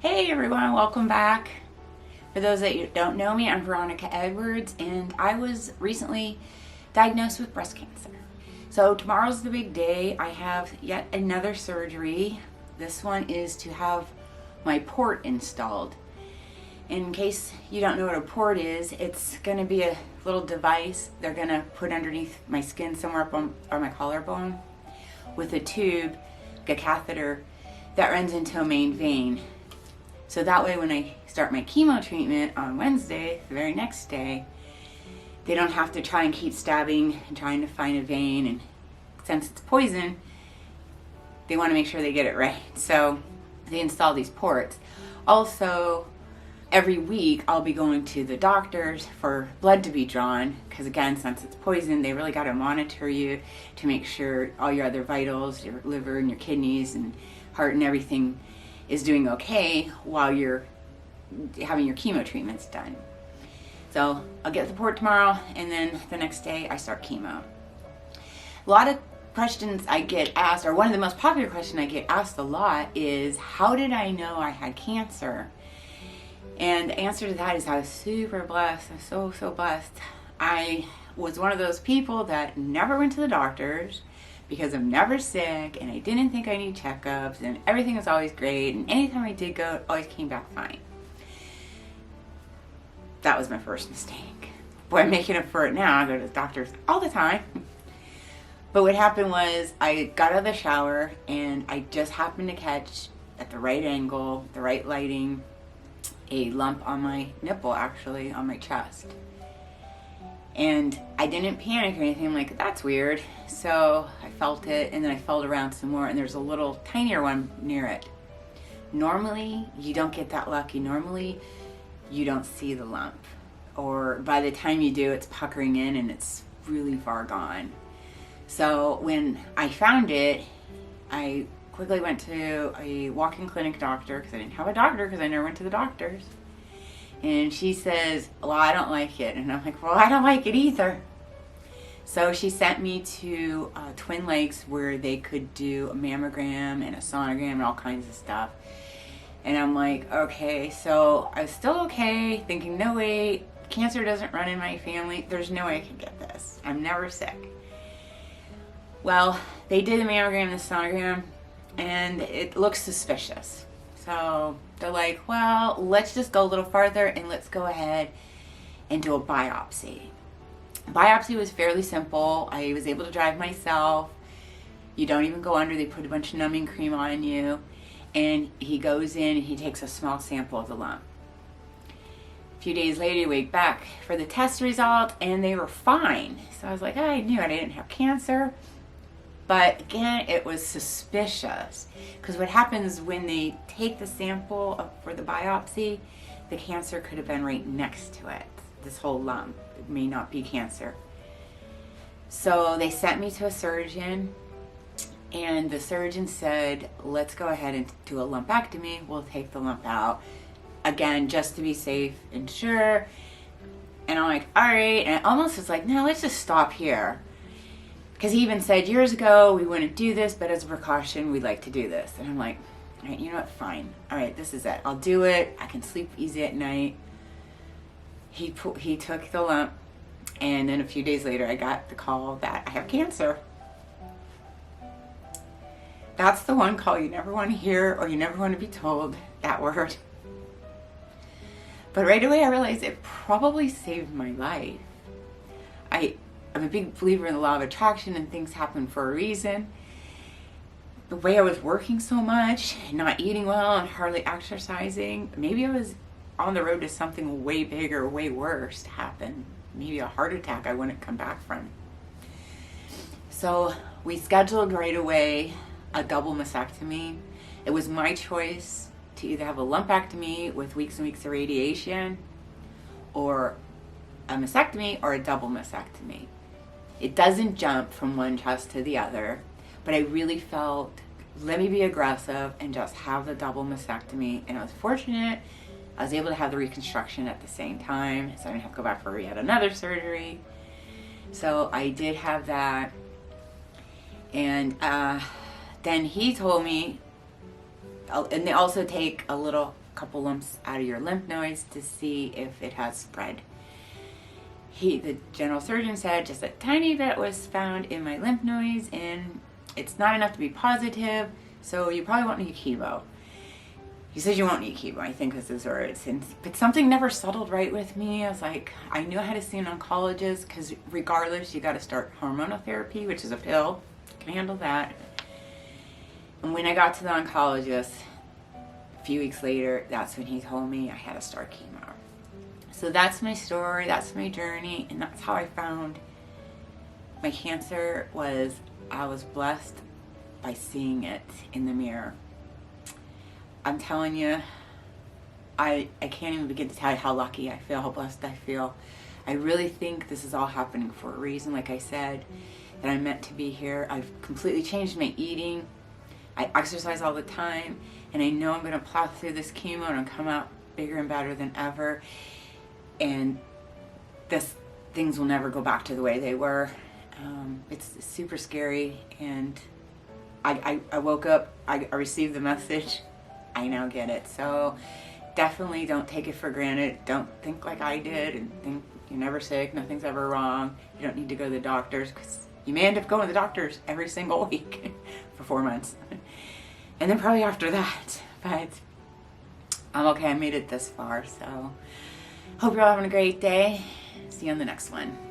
Hey everyone, welcome back. For those that don't know me, I'm Veronica Edwards, and I was recently diagnosed with breast cancer. So tomorrow's the big day. I have yet another surgery. This one is to have my port installed. In case you don't know what a port is, it's going to be a little device they're going to put underneath my skin somewhere up on my collarbone with a tube, a catheter that runs into a main vein. So that way when I start my chemo treatment on Wednesday, the very next day, they don't have to try and keep stabbing and trying to find a vein. And since it's poison, they want to make sure they get it right. So they install these ports. Also, every week I'll be going to the doctors for blood to be drawn, because again, since it's poison, they really got to monitor you to make sure all your other vitals, your liver and your kidneys and heart and everything is doing okay while you're having your chemo treatments done. So I'll get the port tomorrow, and then the next day I start chemo. A lot of questions I get asked, or one of the most popular questions I get asked a lot is, how did I know I had cancer? And the answer to that is I was super blessed. I was so blessed. I was one of those people that never went to the doctors because I'm never sick, and I didn't think I need checkups, and everything was always great, and anytime I did go, it always came back fine. That was my first mistake. Boy, I'm making up for it now. I go to the doctors all the time. But what happened was I got out of the shower, and I just happened to catch, at the right angle, the right lighting, a lump on my nipple, actually, on my chest. And I didn't panic or anything. I'm like, that's weird. So I felt it, and then I felt around some more, and there's a little tinier one near it. Normally, you don't get that lucky. Normally, you don't see the lump. Or by the time you do, it's puckering in and it's really far gone. So when I found it, I quickly went to a walk-in clinic doctor, because I didn't have a doctor because I never went to the doctors. And she says, well, I don't like it. And I'm like, well, I don't like it either. So she sent me to Twin Lakes, where they could do a mammogram and a sonogram and all kinds of stuff. And I'm like, okay. So I was still okay, thinking, no way, cancer doesn't run in my family. There's no way I can get this. I'm never sick. Well, they did the mammogram and the sonogram, and it looks suspicious. So they're like, well, let's just go a little farther, and let's go ahead and do a biopsy. Biopsy was fairly simple. I was able to drive myself. You don't even go under. They put a bunch of numbing cream on you, and he goes in and he takes a small sample of the lump. A few days later, you wake back for the test result, and they were fine. So I was like, I knew I didn't have cancer. But again, it was suspicious, because what happens when they take the sample for the biopsy, the cancer could have been right next to it. This whole lump, it may not be cancer. So they sent me to a surgeon, and the surgeon said, let's go ahead and do a lumpectomy. We'll take the lump out, again, just to be safe and sure. And I'm like, all right. And I almost was like, no, let's just stop here. Because he even said years ago, we wouldn't do this, but as a precaution, we'd like to do this. And I'm like, all right, you know what, fine. All right, this is it. I'll do it. I can sleep easy at night. He took the lump, and then a few days later, I got the call that I have cancer. That's the one call you never want to hear, or you never want to be told that word. But right away, I realized it probably saved my life. I'm a big believer in the law of attraction, and things happen for a reason. The way I was working so much, not eating well, and hardly exercising, maybe I was on the road to something way bigger, way worse to happen. Maybe a heart attack I wouldn't come back from. So we scheduled right away a double mastectomy. It was my choice to either have a lumpectomy with weeks and weeks of radiation, or a mastectomy, or a double mastectomy. It doesn't jump from one chest to the other, but I really felt, let me be aggressive and just have the double mastectomy. And I was fortunate, I was able to have the reconstruction at the same time, so I didn't have to go back for yet another surgery. So I did have that. And then he told me, and they also take a couple lumps out of your lymph nodes to see if it has spread. The general surgeon said just a tiny bit was found in my lymph nodes, and it's not enough to be positive, so you probably won't need chemo. He says you won't need chemo, I think was his words. But something never settled right with me. I was like, I knew I had to see an oncologist, because regardless, you got to start hormonal therapy, which is a pill. Can handle that. And when I got to the oncologist, a few weeks later, that's when he told me I had to start chemo. So that's my story, that's my journey, and that's how I found my cancer. I was blessed by seeing it in the mirror. I'm telling you, I can't even begin to tell you how lucky I feel, how blessed I feel. I really think this is all happening for a reason, like I said, that I'm meant to be here. I've completely changed my eating. I exercise all the time, and I know I'm going to plow through this chemo and come out bigger and better than ever. And things will never go back to the way they were. It's super scary, and I woke up, I received the message. I now get it. So definitely don't take it for granted. Don't think like I did and think you're never sick, nothing's ever wrong. You don't need to go to the doctors, because you may end up going to the doctors every single week for 4 months. And then probably after that. But I'm okay, I made it this far. So hope you're all having a great day. See you on the next one.